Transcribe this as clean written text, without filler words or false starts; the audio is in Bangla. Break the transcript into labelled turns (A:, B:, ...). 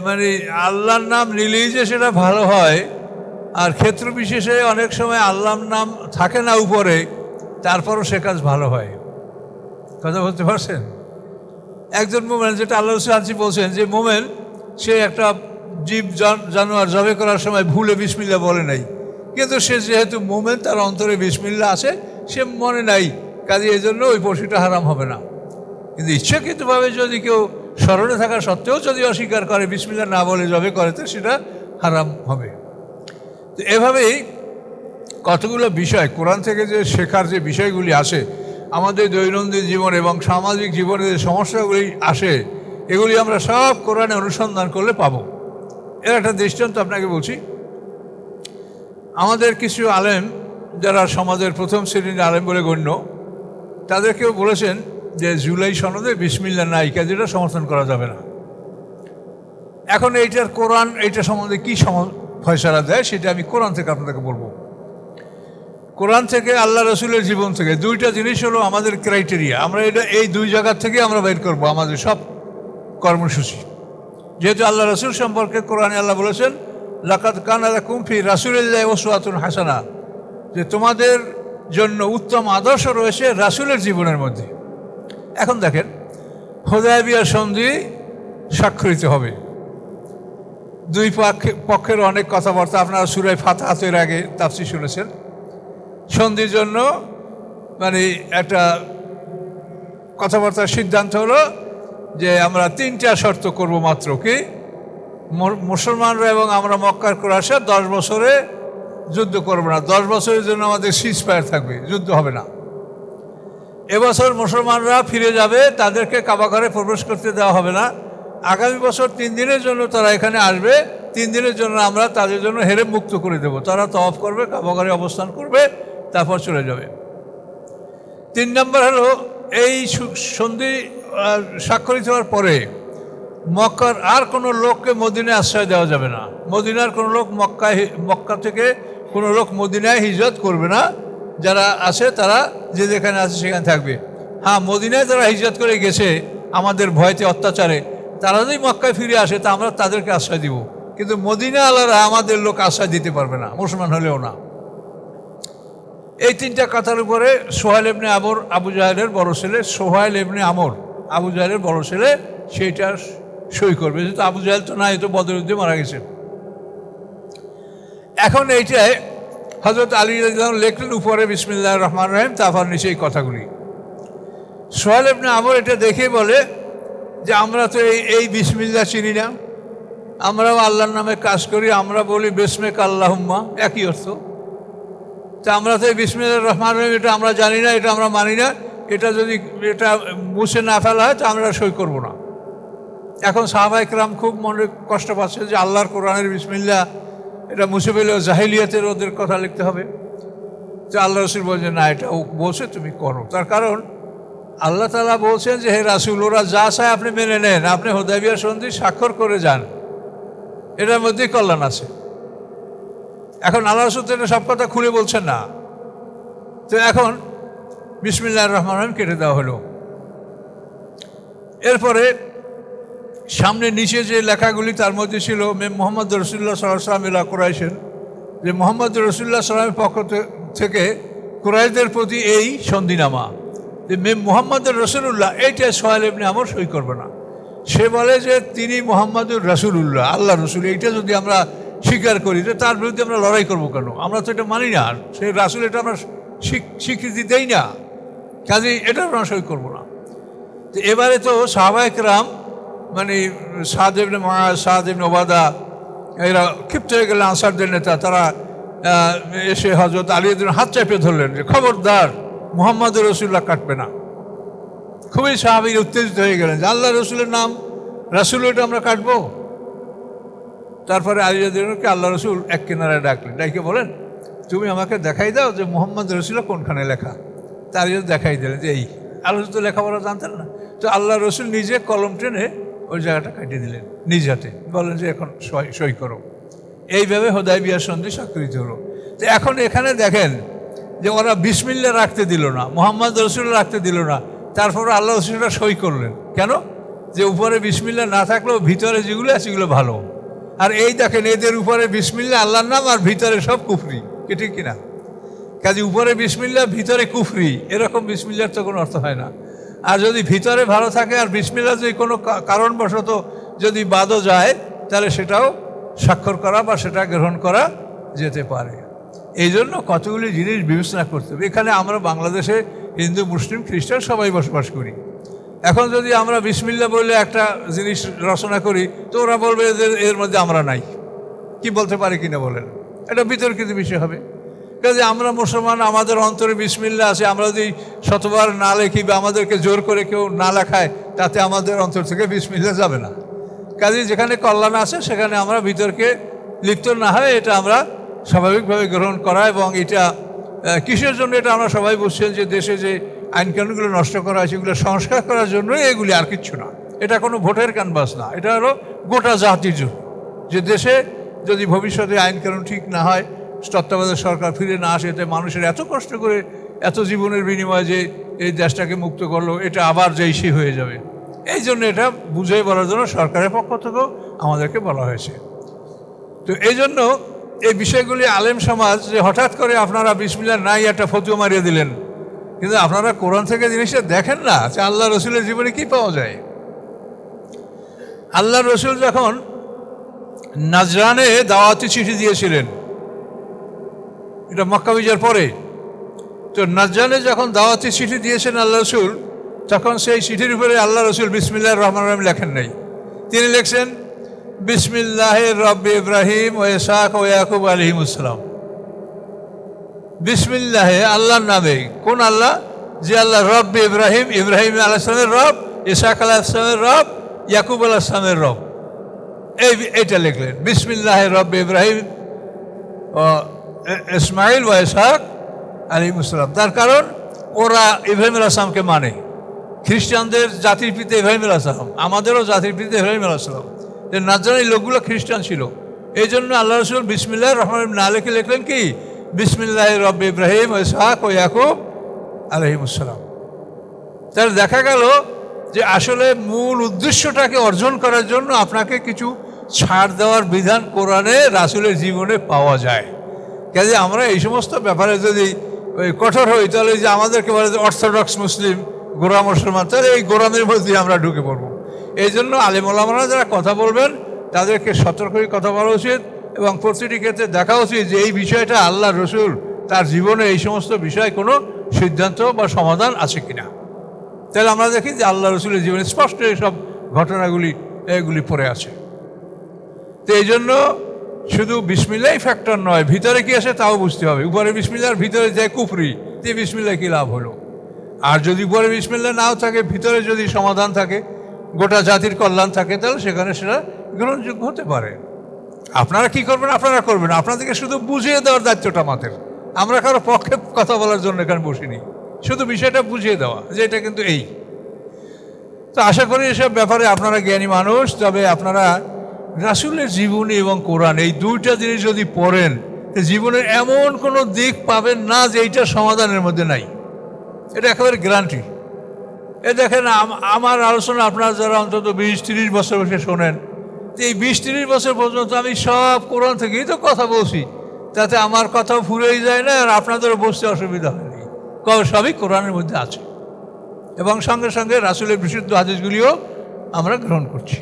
A: মানে আল্লাহর নাম নিলেই যে সেটা ভালো হয়, আর ক্ষেত্র বিশেষে অনেক সময় আল্লাহর নাম থাকে না উপরে, তারপরও সে কাজ ভালো হয়। কথা বলতে পারছেন? একজন মোমেন, যেটা আল্লাহ রাসূল বলছেন যে মোমেন সে একটা জীব জানোয়ার জবে করার সময় ভুলে বিসমিল্লাহ বলে নাই, কিন্তু সে যেহেতু মোমেন তার অন্তরে বিসমিল্লাহ আছে, সে মনে নাই, কাজে এই জন্য ওই পশুটা হারাম হবে না। কিন্তু ইচ্ছাকৃতভাবে যদি কেউ স্মরণে থাকা সত্ত্বেও যদি অস্বীকার করে, বিসমিল্লাহ না বলে জবে করে, তো সেটা হারাম হবে। তো এভাবেই কতগুলো বিষয় কোরআন থেকে যে শেখার যে বিষয়গুলি আসে, আমাদের দৈনন্দিন জীবন এবং সামাজিক জীবনে যে সমস্যাগুলি আসে, এগুলি আমরা সব কোরআনে অনুসন্ধান করলে পাবো। এর একটা দৃষ্টান্ত আপনাকে বলছি। আমাদের কিছু আলেম, যারা সমাজের প্রথম শ্রেণীর আলেম বলে গণ্য, তাদেরকেও বলেছেন যে জুলাই সনদে বিসমিল্লাহ নাই, কাজেটা সমর্থন করা যাবে না। এখন এইটার কোরআন এইটা সম্বন্ধে কী ফয়সালা দেয়, সেটা আমি কোরআন থেকে আপনাদেরকে বলবো। কোরআন থেকে, আল্লাহ রসুলের জীবন থেকে। দুইটা জিনিস হলো আমাদের ক্রাইটেরিয়া, আমরা এটা এই দুই জায়গার থেকে আমরা বের করবো আমাদের সব কর্মসূচি। যেহেতু আল্লাহ রসুল সম্পর্কে কোরআনে আল্লাহ বলেছেন, লাকাদ কানা লাকুম ফি রাসূলিল্লাহি উসওয়াতুন হাসানাহ, যে তোমাদের জন্য উত্তম আদর্শ রয়েছে রাসূলের জীবনের মধ্যে। এখন দেখেন, হুদায়বিয়া সন্ধি স্বাক্ষরিত হবে, দুই পক্ষের অনেক কথাবার্তা, আপনারা সূরা ফাতহার আগে তাফসীর শুনেছেন। সন্ধির জন্য মানে একটা কথাবার্তার সিদ্ধান্ত হলো যে আমরা 3টা শর্ত করব মাত্র। কি? মুসলমানরা এবং আমরা মক্কার কুরাইশরা 10 বছরে যুদ্ধ করবো না, 10 বছরের জন্য আমাদের সিজফায়ার থাকবে, যুদ্ধ হবে না। এবছর মুসলমানরা ফিরে যাবে, তাদেরকে কাবা ঘরে প্রবেশ করতে দেওয়া হবে না। আগামী বছর 3 দিনের জন্য তারা এখানে আসবে, 3 দিনের জন্য আমরা তাদের জন্য হেরেম মুক্ত করে দেব, তারা তওয়াফ করবে, কাবা ঘরে অবস্থান করবে, তারপর চলে যাবে। 3 নম্বর হলো, এই সন্ধি স্বাক্ষরিত হওয়ার পরে মক্কার আর কোনো লোককে মদিনায় আশ্রয় দেওয়া যাবে না। মদিনার কোনো লোক মক্কা থেকে কোনো লোক মদিনায় হিজরত করবে না। যারা আছে তারা যে যেখানে আছে সেখানে থাকবে। হ্যাঁ, মদিনায় যারা হিজরত করে গেছে আমাদের ভয়তে, অত্যাচারে, তারা যদি মক্কায় ফিরে আসে তা আমরা তাদেরকে আশ্রয় দিব, কিন্তু মদিনা আলারা আমাদের লোক আশ্রয় দিতে পারবে না, মুসলমান হলেও না। এই 3টা কথার উপরে সোহাইল ইবনে আমর, আবু জাহেলের বড় ছেলে, সোহাইল ইবনে আমর আবু জাহেলের বড় ছেলে, সেইটা সই করবে। যেহেতু আবু জাহেল তো নাই, তো বদর যুদ্ধে মারা গেছে। এখন এইটায় হযরত আলী রাদিয়াল্লাহু আনহু লিখলেন উপরে বিসমিল্লাহির রহমানির রহিম, তারপর নিচে এই কথাগুলি। সোহাইল ইবনে আমর এটা দেখে বলে যে আমরা তো এই বিসমিল্লাহ চিনি না, আমরাও আল্লাহর নামে কাজ করি, আমরা বলি বিসমিকা আল্লাহুম্মা, একই অর্থ। তা আমরা তো এই বিসমিল্লাহির রহমানির রহিম এটা আমরা জানি না, এটা আমরা মানি না, এটা যদি এটা মুছে না ফেলা হয় তো আমরা সই করব না। এখন সাহাবায়ে কেরাম খুব মনে কষ্ট পাচ্ছে যে আল্লাহর কোরআনের বিসমিল্লাহ এটা মুছে ফেলেও জাহিলিয়াতের ওদের কথা লিখতে হবে। তো আল্লাহ রসুল বলছেন না, এটা বলছে তুমি করো। তার কারণ আল্লাহ তাআলা বলছেন যে হে রাসূল, ওরা যা চায় আপনি মেনে নেন, আপনি হুদায়বিয়া সন্ধি স্বাক্ষর করে যান, এটার মধ্যেই কল্যাণ আছে। এখন আল্লাহ রসুল তো সব কথা খুলে বলছেন না। তো এখন বিসমিল্লাহির রহমানির রহিম কেটে দেওয়া হলো। এরপরে সামনে নিচে যে লেখাগুলি, তার মধ্যে ছিল মোহাম্মদ রসুল্লাহ সাল্লাল্লাহু আলাইহি ওয়াসাল্লাম ইলা কুরাইশেন, যে মোহাম্মদ রসুল্লাহ সাল্লামের পক্ষ থেকে কুরাইশদের প্রতি এই সন্ধিনামা, যে মোহাম্মদুর রসুল্লাহ, এইটা সোহাইল ইবনে আমর সই করবে না। সে বলে যে তিনি মোহাম্মদুর রসুল্লাহ, আল্লাহ রসুল, এইটা যদি আমরা স্বীকার করি তো তার বিরুদ্ধে আমরা লড়াই করবো কেন? আমরা তো এটা মানি না, সেই রাসূল এটা আমরা স্বীকৃতি দেই না, কাজেই এটা আমরা সই করবো না। তো এবারে তো সাহাবায়ে কেরাম মানে সাদ ইবনে মুআয, সাদ ইবনে উবাদা, এরা ক্ষিপ্ত হয়ে গেলেন, আনসারদের নেতা। তারা এসে হযরত আলী রাদিয়াল্লাহু হাত চেপে ধরলেন যে খবরদার, মুহাম্মদুর রাসূলুল্লাহ কাটবে না। খুবই সাহাবীরা উত্তেজিত হয়ে গেলেন যে আল্লাহ রসুলের নাম, রাসূল এটা আমরা কাটবো। তারপরে আলী রাদিয়াল্লাহুকে আল্লাহ রসুল এক কিনারায় ডাকলেন, ডাকে বলেন তুমি আমাকে দেখাই দাও যে মুহাম্মদ রাসূলুল্লাহ কোনখানে লেখা। তার দেখাই দিলেন যে এই। আল্লাহ রসুল তো লেখাপড়া জানতেন না, তো আল্লাহ রসুল নিজে কলম টেনে ওই জায়গাটা কাটিয়ে দিলেন নিজ হাতে, বলেন যে এখন সই করো। এইভাবে হুদায়বিয়া সন্ধি স্বাক্ষরিত হলো। তো এখন এখানে দেখেন যে ওরা বিসমিল্লাহ রাখতে দিল না, মুহাম্মদ রাসূলুল্লাহ রাখতে দিল না, তারপরে আল্লাহ রসুলরা সই করলেন। কেন? যে উপরে বিসমিল্লাহ না থাকলেও ভিতরে যেগুলো আছে সেগুলো ভালো। আর এই দেখেন এদের উপরে বিসমিল্লাহ আল্লাহর নাম আর ভিতরে সব কুফরি, কি ঠিক কিনা? কাজে উপরে বিসমিল্লাহ ভিতরে কুফরি, এরকম বিসমিল্লার তো কোনো অর্থ হয় না। আর যদি ভিতরে ভালো থাকে আর বিসমিল্লাহ যদি কোনো কারণবশত যদি বাদও যায়, তাহলে সেটাও স্বাক্ষর করা বা সেটা গ্রহণ করা যেতে পারে। এই জন্য কতগুলি জিনিস বিবেচনা করতে হবে। এখানে আমরা বাংলাদেশে হিন্দু, মুসলিম, খ্রিস্টান সবাই বসবাস করি। এখন যদি আমরা বিসমিল্লাহ বলে একটা জিনিস রচনা করি, তো ওরা বলবে যে এর মধ্যে আমরা নাই। কি বলতে পারি কিনা বলেন? এটা বিতর্কিত বিষয় হবে। কাজে আমরা মুসলমান, আমাদের অন্তরে বিসমিল্লাহ আছে, আমরা যদি শতবার না লেখি বা আমাদেরকে জোর করে কেউ না লেখায়, তাতে আমাদের অন্তর থেকে বিসমিল্লাহ যাবে না। কাজে যেখানে কল্যাণ আছে সেখানে আমরা বিতর্কে লিপ্ত না হয়, এটা আমরা স্বাভাবিকভাবে গ্রহণ করা। এবং এটা কিসের জন্য এটা আমরা সবাই বুঝছেন, যে দেশে যে আইনকানুনগুলো নষ্ট করা হয় সেগুলো সংস্কার করার জন্যই এগুলি, আর কিচ্ছু না। এটা কোনো ভোটের ক্যানভাস না, এটা হলো গোটা জাতির জন্য। যে দেশে যদি ভবিষ্যতে আইনকানুন ঠিক না হয়, তত্ত্বাবধায়ক সরকার ফিরে না আসে, এতে মানুষের এত কষ্ট করে এত জীবনের বিনিময়ে যে এই দেশটাকে মুক্ত করলো, এটা আবার যেই হয়ে যাবে। এই জন্য এটা বুঝিয়ে বলার জন্য সরকারের পক্ষ থেকেও আমাদেরকে বলা হয়েছে। তো এই জন্য এই বিষয়গুলি আলেম সমাজ, যে হঠাৎ করে আপনারা বিসমিল্লাহ নাই একটা ফতোয়া মারিয়ে দিলেন, কিন্তু আপনারা কোরআন থেকে জিনিসটা দেখেন না যে আল্লাহ রসুলের জীবনে কি পাওয়া যায়। আল্লাহ রসুল যখন নাজরানে দাওয়াতি চিঠি দিয়েছিলেন, এটা মক্কা বিজয়ের পরে, তো নাজরানে যখন দাওয়াতি চিঠি দিয়েছেন আল্লাহ রসুল, তখন সেই চিঠির উপরে আল্লাহ রসুল বিসমিল্লাহির রহমানির রহিম লেখেন নাই। তিনি লিখছেন বিসমিল্লাহির রব্বি ইব্রাহিম ও ইসহাক ও ইয়াকুব আলাইহিমুসসালাম। বিসমিল্লাহে আল্লাহর নামে। কোন আল্লাহ? যে আল্লাহ রব্বি ইব্রাহিম, ইব্রাহিম আলাইহিস সালামের রব, ইসহাক আলাইহিস সালামের রব, ইয়াকুব আলাইহিস সালামের রব। এইটা লিখলেন বিসমিল্লাহির রব্বি ইব্রাহিম ও ইসমাইল ও ইসহাক আলাইহিমুসসালাম। তার কারণ ওরা ইব্রাহিম আলাইহিস সালামকে মানে। খ্রিস্টানদের জাতির পিতা ইব্রাহিম আলাইহিস সালাম, আমাদেরও জাতির পিতা ইব্রাহিম আলাইহিস সালাম। নাজরানি লোকগুলো খ্রিস্টান ছিল। এই জন্য আল্লাহ রসুল বিসমিল্লাহির রহমানির রহিম না লিখে লিখলেন কি বিসমিল্লাহির রব্বি ইব্রাহিম ও ইসহাক ও ইয়াকুব আলাইহিমুসসালাম। তাহলে দেখা গেল যে আসলে মূল উদ্দেশ্যটাকে অর্জন করার জন্য আপনাকে কিছু ছাড় দেওয়ার বিধান কোরআনে রাসূলের জীবনে পাওয়া যায়। কাজে আমরা এই সমস্ত ব্যাপারে যদি কঠোর হই, তাহলে যে আমাদেরকে বলে যে অর্থোডক্স মুসলিম, গোঁড়া মুসলমান, তাহলে এই গোঁড়ামির মধ্যে আমরা ঢুকে পড়বো। এই জন্য আলেম ওলামারা যারা কথা বলবেন তাদেরকে সতর্ক হয়ে কথা বলা উচিত, এবং প্রতিটি ক্ষেত্রে দেখা উচিত যে এই বিষয়টা আল্লাহ রসুল তার জীবনে এই সমস্ত বিষয় কোনো সিদ্ধান্ত বা সমাধান আছে কিনা। তাহলে আমরা দেখি যে আল্লাহ রসুলের জীবনে স্পষ্ট এইসব ঘটনাগুলি এগুলি পড়ে আছে। তো এই জন্য শুধু বিসমিল্লাহ ফ্যাক্টর নয়, ভিতরে কি আছে তাও বুঝতে হবে। উপরে বিসমিল্লাহর ভিতরে যায় কুফরি, তে বিসমিল্লাহ কী লাভ হলো? আর যদি উপরে বিসমিল্লাহ নাও থাকে, ভিতরে যদি সমাধান থাকে, গোটা জাতির কল্যাণ থাকে, তাহলে সেখানে সেটা গ্রহণযোগ্য হতে পারে। আপনারা কি করবেন? আপনারা করবেন। আপনাদেরকে শুধু বুঝিয়ে দেওয়ার দায়িত্বটা আমাদের। আমরা কারো পক্ষে কথা বলার জন্য এখানে বসিনি, শুধু বিষয়টা বুঝিয়ে দেওয়া যে এটা কিন্তু এই। তো আশা করি এসব ব্যাপারে আপনারা জ্ঞানী মানুষ। তবে আপনারা রাসূলের জীবনী এবং কোরআন এই দুইটা জিনিস যদি পড়েন, জীবনের এমন কোনো দিক পাবেন না যে এইটা সমাধানের মধ্যে নাই। এটা একেবারে গ্যারান্টি। এ দেখেন, আমার আলোচনা আপনারা যারা অন্তত 20-30 বছর বসে শোনেন, এই 20-30 বছর পর্যন্ত আমি সব কোরআন থেকেই তো কথা বলছি, তাতে আমার কথাও ফুরেই যায় না, আর আপনাদেরও বসতে অসুবিধা হয়নি। সবই কোরআনের মধ্যে আছে, এবং সঙ্গে সঙ্গে রাসূলের বিশুদ্ধ হাদিসগুলিও আমরা গ্রহণ করছি।